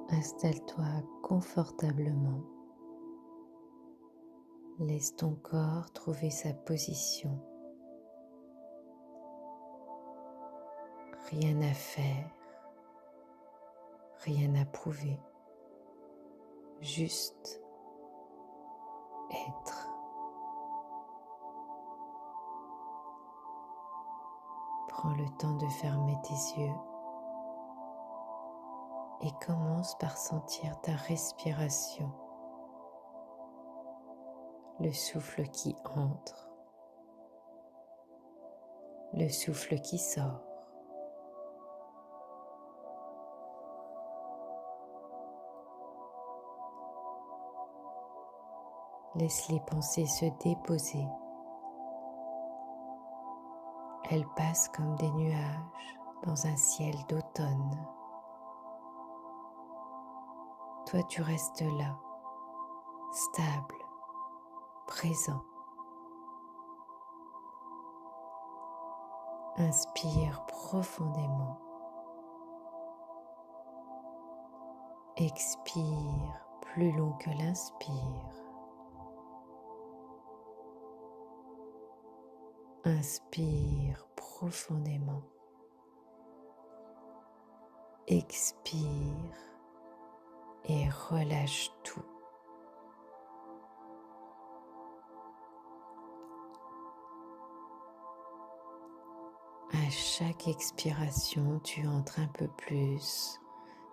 Installe-toi confortablement. Laisse ton corps trouver sa position. Rien à faire, rien à prouver, juste être. Prends le temps de fermer tes yeux et commence par sentir ta respiration, le souffle qui entre, le souffle qui sort. Laisse les pensées se déposer. Elles passent comme des nuages dans un ciel d'automne. Toi, tu restes là, stable, présent. Inspire profondément. Expire plus long que l'inspire. Inspire profondément. Expire et relâche tout. À chaque expiration, tu entres un peu plus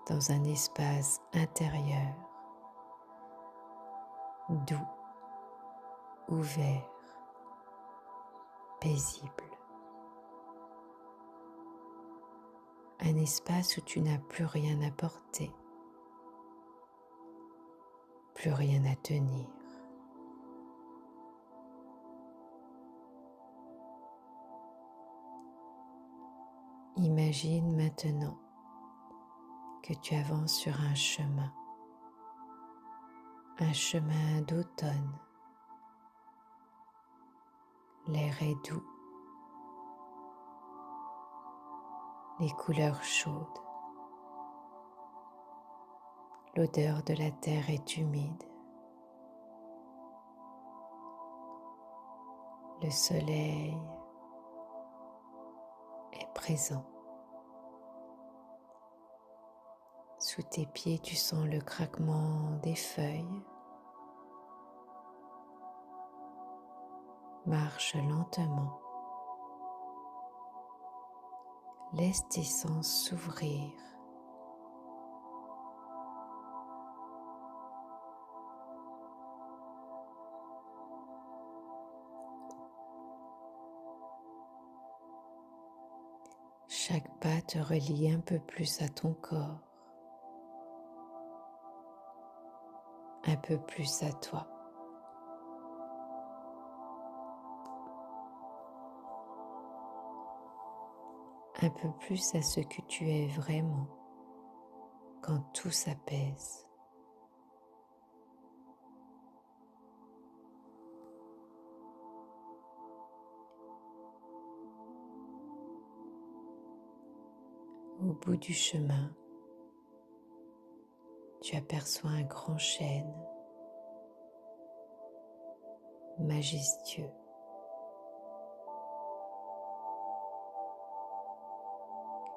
dans un espace intérieur, doux, ouvert, paisible. Un espace où tu n'as plus rien à porter, plus rien à tenir. Imagine maintenant que tu avances sur un chemin d'automne. L'air est doux, les couleurs chaudes, l'odeur de la terre est humide, le soleil est présent. Sous tes pieds, tu sens le craquement des feuilles. Marche lentement. Laisse tes sens s'ouvrir. Chaque pas te relie un peu plus à ton corps, un peu plus à toi. Un peu plus à ce que tu es vraiment quand tout s'apaise. Au bout du chemin, tu aperçois un grand chêne majestueux.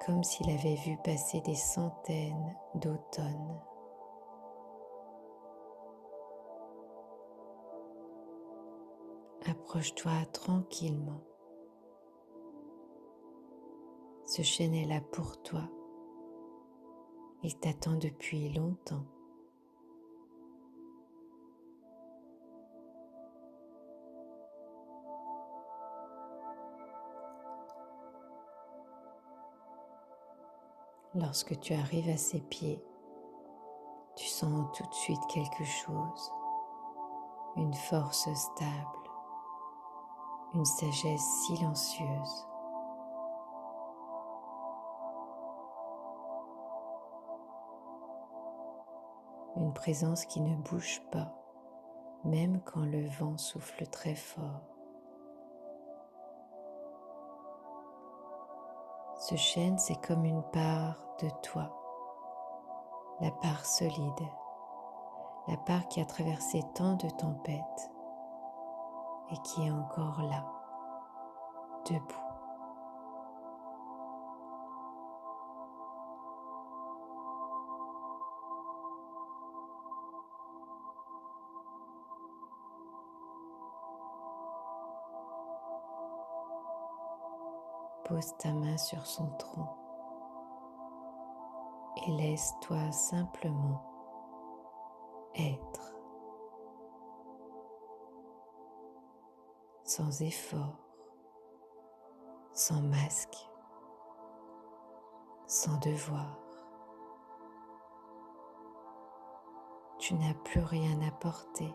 Comme s'il avait vu passer des centaines d'automnes. Approche-toi tranquillement. Ce chêne est là pour toi. Il t'attend depuis longtemps. Lorsque tu arrives à ses pieds, tu sens tout de suite quelque chose, une force stable, une sagesse silencieuse. Une présence qui ne bouge pas, même quand le vent souffle très fort. Ce chêne, c'est comme une part de toi, la part solide, la part qui a traversé tant de tempêtes et qui est encore là, debout. Pose ta main sur son tronc et laisse-toi simplement être, sans effort, sans masque, sans devoir. Tu n'as plus rien à porter,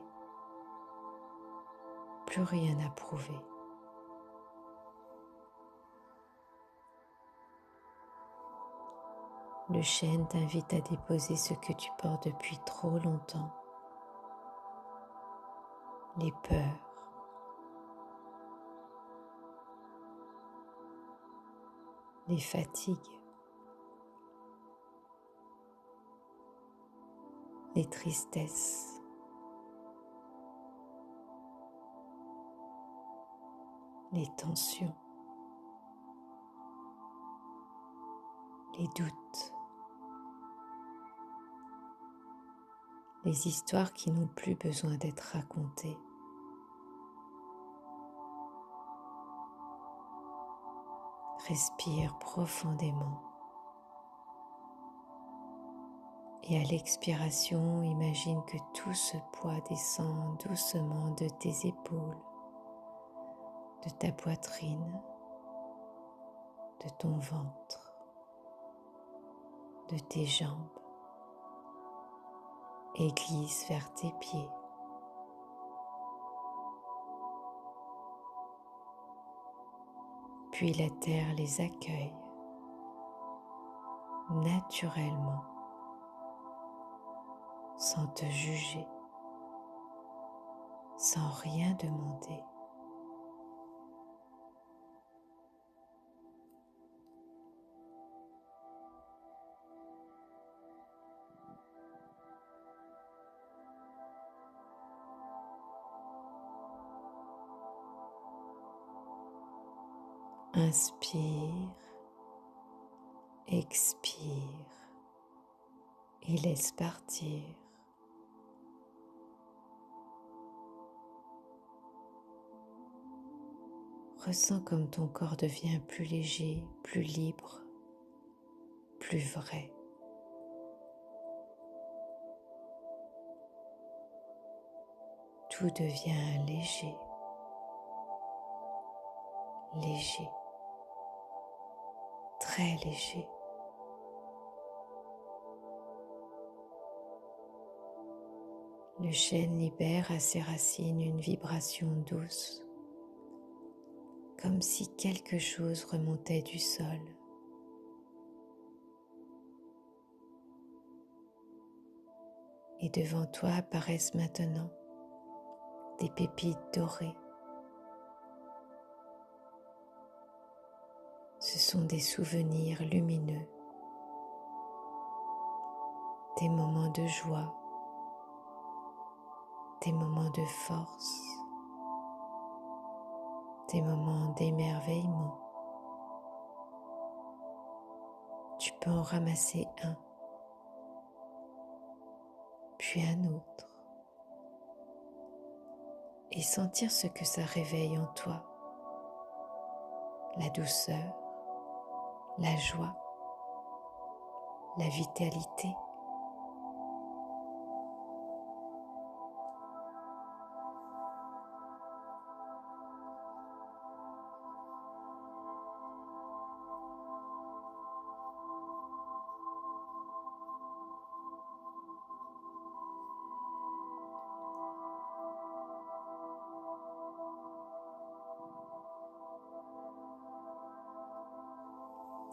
plus rien à prouver. Le chêne t'invite à déposer ce que tu portes depuis trop longtemps, les peurs, les fatigues, les tristesses, les tensions, les doutes, les histoires qui n'ont plus besoin d'être racontées. Respire profondément et à l'expiration, imagine que tout ce poids descend doucement de tes épaules, de ta poitrine, de ton ventre, de tes jambes et glisse vers tes pieds. Puis la terre les accueille naturellement, sans te juger, sans rien demander. Inspire, expire et laisse partir. Ressens comme ton corps devient plus léger, plus libre, plus vrai. Tout devient léger, léger, très léger. Le chêne libère à ses racines une vibration douce, comme si quelque chose remontait du sol. Et devant toi apparaissent maintenant des pépites dorées. Ce sont des souvenirs lumineux, des moments de joie, des moments de force, des moments d'émerveillement. Tu peux en ramasser un, puis un autre, et sentir ce que ça réveille en toi. La douceur, la joie, la vitalité.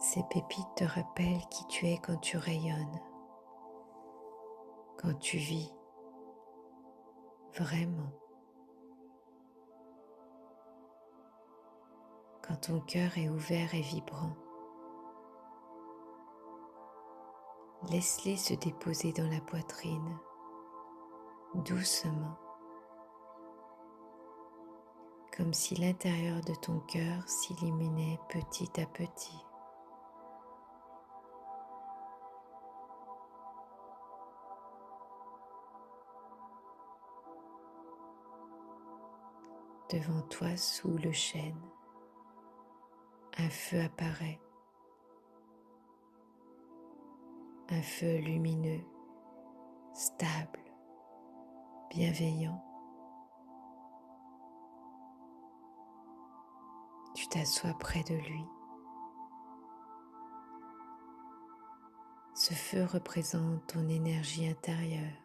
Ces pépites te rappellent qui tu es quand tu rayonnes, quand tu vis vraiment, quand ton cœur est ouvert et vibrant. Laisse-les se déposer dans la poitrine, doucement, comme si l'intérieur de ton cœur s'illuminait petit à petit. Devant toi, sous le chêne, un feu apparaît, un feu lumineux, stable, bienveillant. Tu t'assois près de lui. Ce feu représente ton énergie intérieure,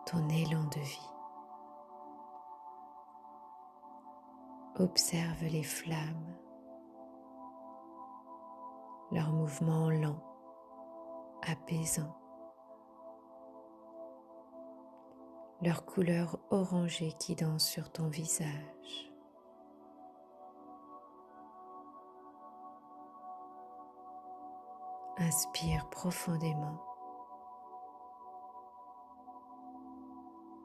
ton élan de vie. Observe les flammes, leur mouvement lent, apaisant, leur couleur orangée qui danse sur ton visage. Inspire profondément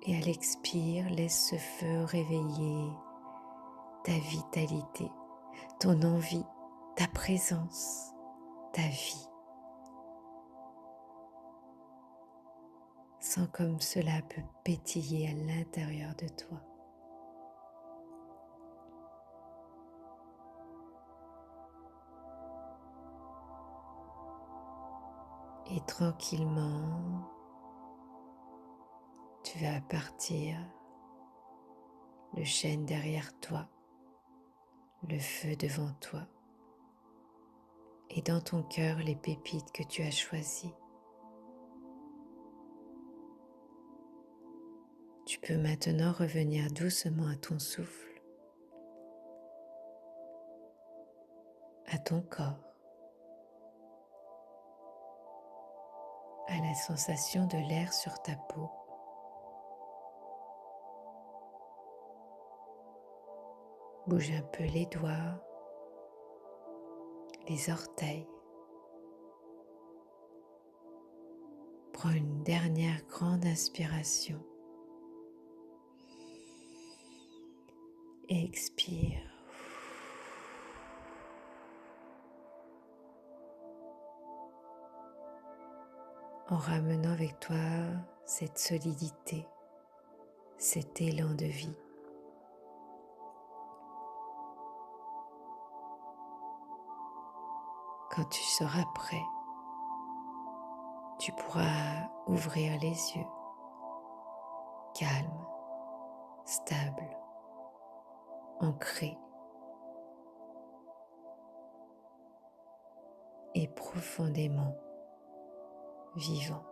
et à l'expire, laisse ce feu réveiller ta vitalité, ton envie, ta présence, ta vie. Sens comme cela peut pétiller à l'intérieur de toi. Et tranquillement, tu vas partir, le chêne derrière toi, le feu devant toi, et dans ton cœur les pépites que tu as choisies. Tu peux maintenant revenir doucement à ton souffle, à ton corps, à la sensation de l'air sur ta peau. Bouge un peu les doigts, les orteils. Prends une dernière grande inspiration et expire. En ramenant avec toi cette solidité, cet élan de vie. Quand tu seras prêt, tu pourras ouvrir les yeux, calme, stable, ancré et profondément vivant.